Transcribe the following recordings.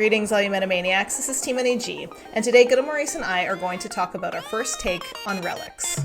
Greetings, all you Metamaniacs. This is Team NAG, and today Good Maurice and I are going to talk about our first take on Relics.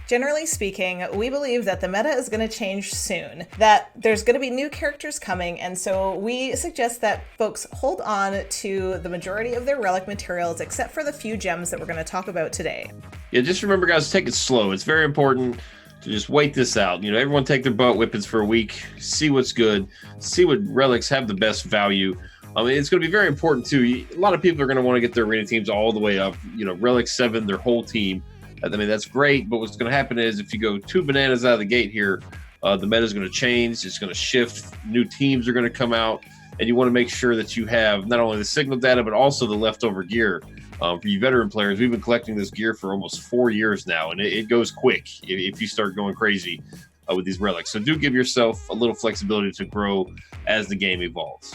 Generally speaking, we believe that the meta is going to change soon, that there's going to be new characters coming, and so we suggest that folks hold on to the majority of their relic materials except for the few gems that we're going to talk about today. Yeah, just remember, guys, take it slow. It's very important to just wait this out. You know, everyone take their boat whippings for a week, see what's good, see what relics have the best value. It's going to be very important, too. A lot of people are going to want to get their arena teams all the way up. You know, Relic 7, their whole team. I mean, that's great, but what's going to happen is if you go two bananas out of the gate here, the meta is going to change. It's going to shift. New teams are going to come out, and you want to make sure that you have not only the signal data, but also the leftover gear. For you veteran players, we've been collecting this gear for almost 4 years now, and it goes quick if you start going crazy with these relics. So do give yourself a little flexibility to grow as the game evolves.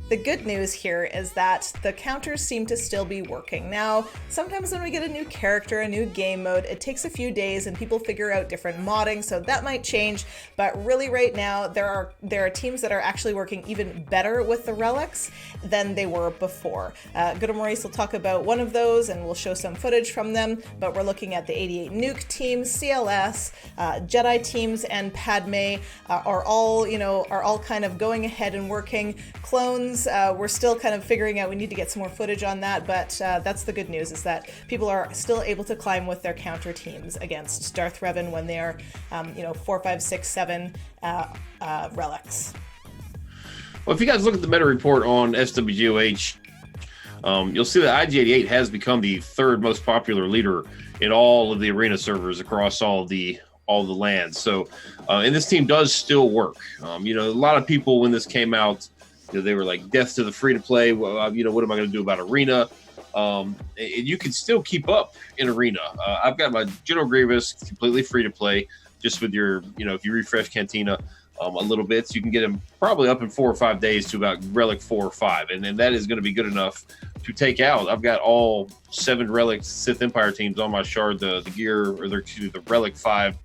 The good news here is that the counters seem to still be working. Now, sometimes when we get a new character, a new game mode, it takes a few days and people figure out different modding, so that might change. But really right now, there are teams that are actually working even better with the relics than they were before. Good and Maurice will talk about one of those and we'll show some footage from them, but we're looking at the 88 Nuke team, CLS, Jedi teams, and Padme are all kind of going ahead and working. Clones, we're still kind of figuring out, we need to get some more footage on that, but that's the good news, is that people are still able to climb with their counter teams against Darth Revan when they are 4, 5, 6, 7 relics. Well, if you guys look at the meta report on SWGOH, you'll see that IG88 has become the third most popular leader in all of the arena servers across all the lands. So, and this team does still work. A lot of people, when this came out, they were like, death to the free-to-play. Well, what am I going to do about Arena? And you can still keep up in Arena. I've got my General Grievous completely free-to-play, just with your, if you refresh Cantina a little bit, so you can get him probably up in 4 or 5 days to about Relic 4 or 5. And then that is going to be good enough to take out. I've got all 7 Relic Sith Empire teams on my shard, the gear, or the Relic 5.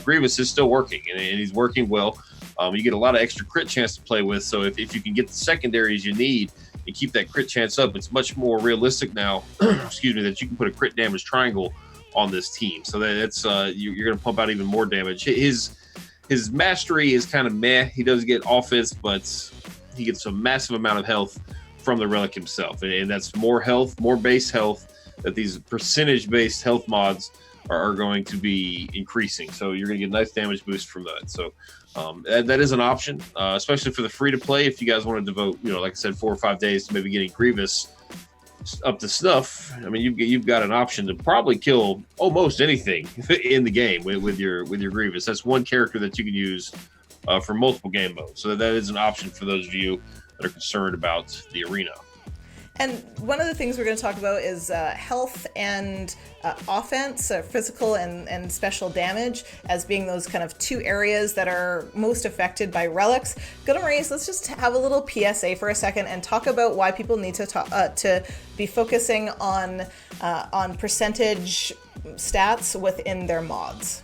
Grievous is still working, and he's working well. You get a lot of extra crit chance to play with, so if you can get the secondaries you need and keep that crit chance up, it's much more realistic now, that you can put a crit damage triangle on this team. So that's you're going to pump out even more damage. His mastery is kind of meh. He does get offense, but he gets a massive amount of health from the Relic himself, and that's more health, more base health, that these percentage-based health mods are going to be increasing. So you're going to get a nice damage boost from that. So that is an option, especially for the free-to-play. If you guys want to devote, like I said, 4 or 5 days to maybe getting Grievous up to snuff, I mean, you've got an option to probably kill almost anything in the game with your Grievous. That's one character that you can use for multiple game modes. So that is an option for those of you that are concerned about the arena. And one of the things we're going to talk about is health and offense, physical and special damage, as being those kind of two areas that are most affected by relics. Good and Maurice, let's just have a little PSA for a second and talk about why people need to be focusing on percentage stats within their mods.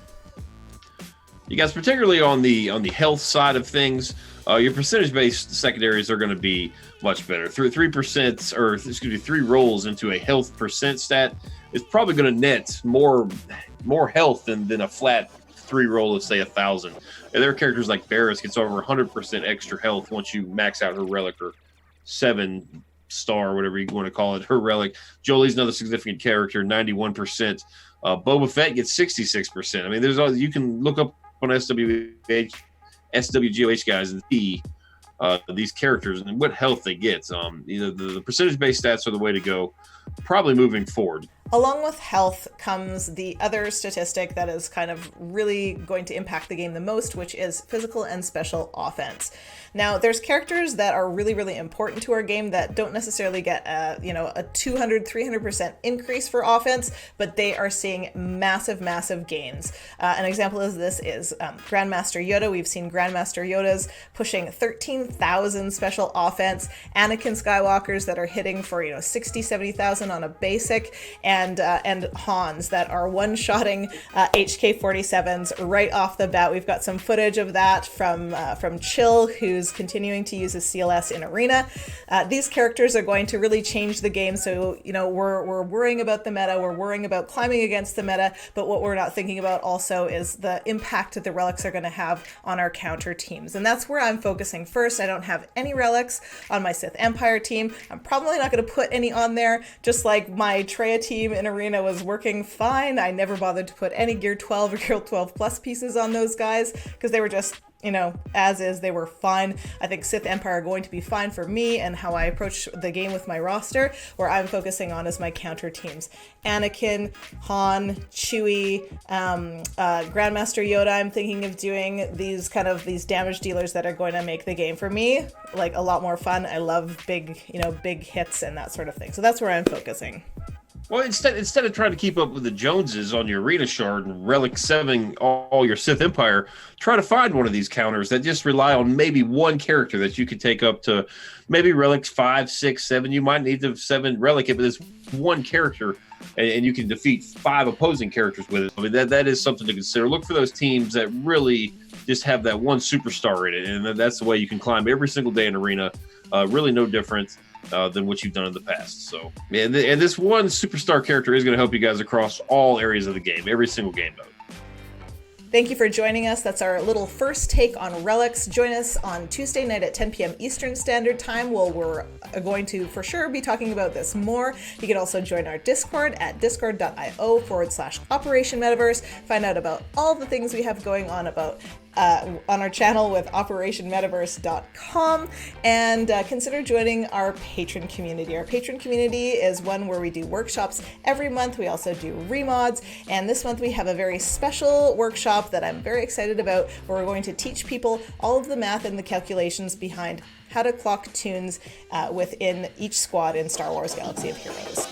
You guys, particularly on the health side of things, your percentage-based secondaries are going to be much better. 3 rolls into a health percent stat is probably going to net more health than a flat 3 roll of, say, 1,000. And there are characters like Barris gets over 100% extra health once you max out her relic, or 7-star, whatever you want to call it, her relic. Jolie's another significant character, 91%. Boba Fett gets 66%. I mean, you can look up on SWGOH guys and see these characters and what health they get. The percentage-based stats are the way to go, probably moving forward. Along with health comes the other statistic that is kind of really going to impact the game the most, which is physical and special offense. Now, there's characters that are really, really important to our game that don't necessarily get a 200, 300% increase for offense, but they are seeing massive, massive gains. An example of this is Grandmaster Yoda. We've seen Grandmaster Yodas pushing 13,000 special offense, Anakin Skywalkers that are hitting for 60, 70,000 on a basic, and and Hans that are one-shotting HK-47s right off the bat. We've got some footage of that from Chill, who's continuing to use his CLS in Arena. These characters are going to really change the game. So, you know, we're worrying about the meta, we're worrying about climbing against the meta, but what we're not thinking about also is the impact that the relics are going to have on our counter teams. And that's where I'm focusing first. I don't have any relics on my Sith Empire team. I'm probably not going to put any on there, just like my Treya team in Arena was working fine. I never bothered to put any Gear 12 or Gear 12 Plus pieces on those guys because they were just, you know, as is, they were fine. I think Sith Empire are going to be fine for me and how I approach the game with my roster. Where I'm focusing on is my counter teams. Anakin, Han, Chewie, Grandmaster Yoda. I'm thinking of doing these damage dealers that are going to make the game for me like a lot more fun. I love big hits and that sort of thing. So that's where I'm focusing. Well, instead of trying to keep up with the Joneses on your Arena Shard and Relic 7 all your Sith Empire, try to find one of these counters that just rely on maybe one character that you could take up to maybe Relics 5, 6, 7. You might need to 7 Relic it, but there's one character, and you can defeat 5 opposing characters with it. I mean, that is something to consider. Look for those teams that really just have that one superstar in it, and that's the way you can climb every single day in Arena. Really no different than what you've done in the past. So, and this one superstar character is going to help you guys across all areas of the game, every single game mode. Thank you for joining us. That's our little first take on Relics. Join us on Tuesday night at 10 p.m. Eastern Standard Time. Well, we're going to for sure be talking about this more. You can also join our Discord at discord.io/Operation Metaverse. Find out about all the things we have going on on our channel with operationmetaverse.com, and consider joining our patron community. Our patron community is one where we do workshops every month. We also do remods, and this month we have a very special workshop that I'm very excited about, where we're going to teach people all of the math and the calculations behind how to clock tunes within each squad in Star Wars Galaxy of Heroes.